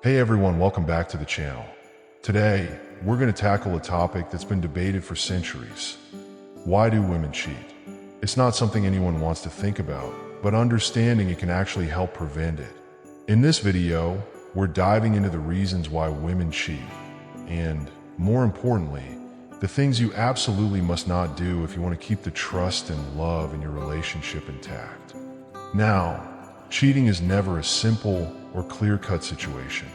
Hey everyone, welcome back to the channel. Today, we're going to tackle a topic that's been debated for centuries. Why do women cheat? It's not something anyone wants to think about, but understanding it can actually help prevent it. In this video, we're diving into the reasons why women cheat, and, more importantly, the things you absolutely must not do if you want to keep the trust and love in your relationship intact. Now, cheating is never a simple or clear-cut situation.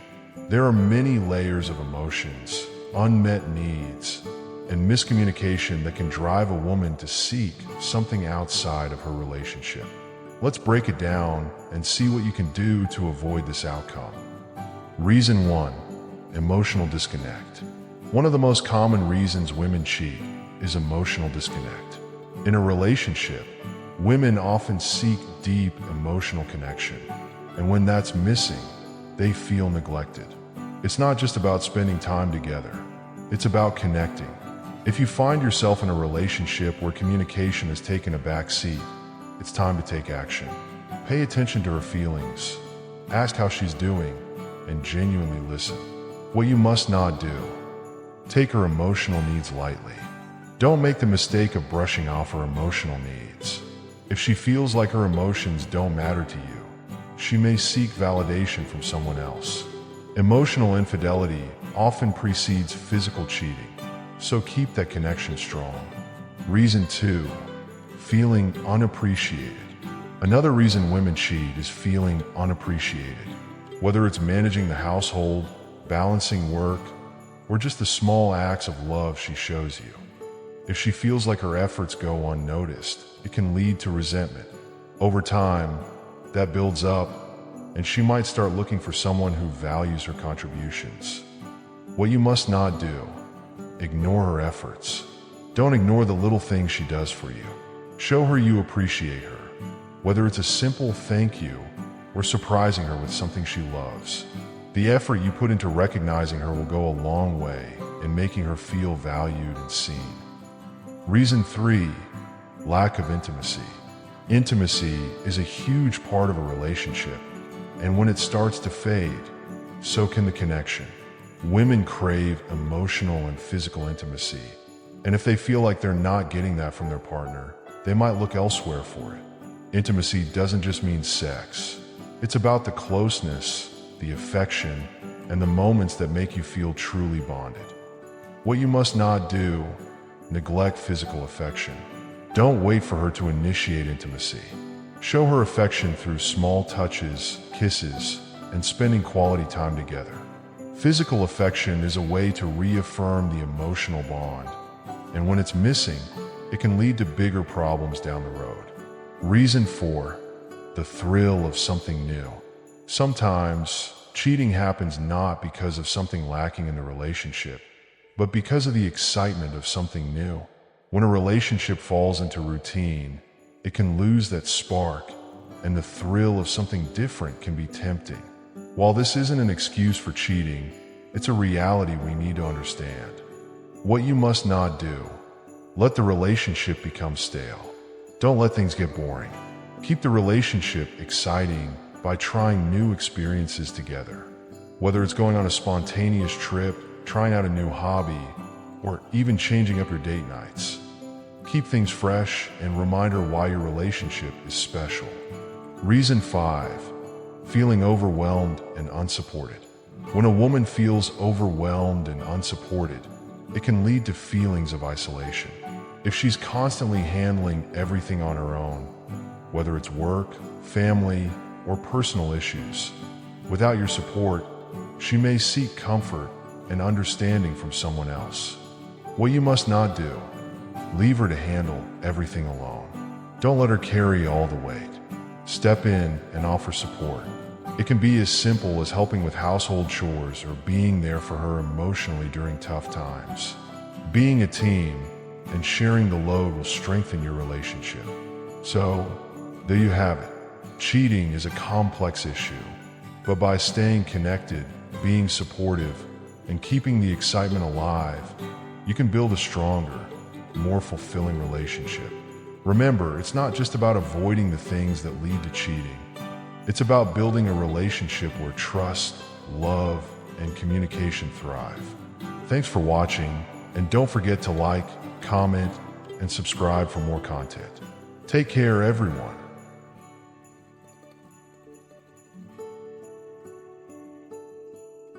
There are many layers of emotions, unmet needs, and miscommunication that can drive a woman to seek something outside of her relationship. Let's break it down and see what you can do to avoid this outcome. Reason 1: emotional disconnect. One of the most common reasons women cheat is emotional disconnect. In a relationship, women often seek deep emotional connection, and when that's missing, they feel neglected. It's not just about spending time together, it's about connecting. If you find yourself in a relationship where communication has taken a back seat, it's time to take action. Pay attention to her feelings, ask how she's doing, and genuinely listen. What you must not do: take her emotional needs lightly. Don't make the mistake of brushing off her emotional needs. If she feels like her emotions don't matter to you, she may seek validation from someone else. Emotional infidelity often precedes physical cheating, so keep that connection strong. Reason 2: feeling unappreciated. Another reason women cheat is feeling unappreciated. Whether it's managing the household, balancing work, or just the small acts of love she shows you. If she feels like her efforts go unnoticed, it can lead to resentment. Over time, that builds up, and she might start looking for someone who values her contributions. What you must not do: ignore her efforts. Don't ignore the little things she does for you. Show her you appreciate her, whether it's a simple thank you or surprising her with something she loves. The effort you put into recognizing her will go a long way in making her feel valued and seen. Reason 3: lack of intimacy. Intimacy is a huge part of a relationship, and when it starts to fade, so can the connection. Women crave emotional and physical intimacy, and if they feel like they're not getting that from their partner, they might look elsewhere for it. Intimacy doesn't just mean sex. It's about the closeness, the affection, and the moments that make you feel truly bonded. What you must not do: neglect physical affection. Don't wait for her to initiate intimacy. Show her affection through small touches, kisses, and spending quality time together. Physical affection is a way to reaffirm the emotional bond, and when it's missing, it can lead to bigger problems down the road. Reason 4: the thrill of something new. Sometimes, cheating happens not because of something lacking in the relationship, but because of the excitement of something new. When a relationship falls into routine, it can lose that spark, and the thrill of something different can be tempting. While this isn't an excuse for cheating, it's a reality we need to understand. What you must not do: let the relationship become stale. Don't let things get boring. Keep the relationship exciting by trying new experiences together. Whether it's going on a spontaneous trip, trying out a new hobby, or even changing up your date nights. Keep things fresh and remind her why your relationship is special. Reason 5: feeling overwhelmed and unsupported. When a woman feels overwhelmed and unsupported, it can lead to feelings of isolation. If she's constantly handling everything on her own, whether it's work, family, or personal issues, without your support, she may seek comfort and understanding from someone else. What you must not do: leave her to handle everything alone. Don't let her carry all the weight. Step in and offer support. It can be as simple as helping with household chores or being there for her emotionally during tough times. Being a team and sharing the load will strengthen your relationship. So, there you have it. Cheating is a complex issue, but by staying connected, being supportive, and keeping the excitement alive, you can build a stronger, more fulfilling relationship. Remember, it's not just about avoiding the things that lead to cheating. It's about building a relationship where trust, love, and communication thrive. Thanks for watching, and don't forget to like, comment, and subscribe for more content. Take care, everyone.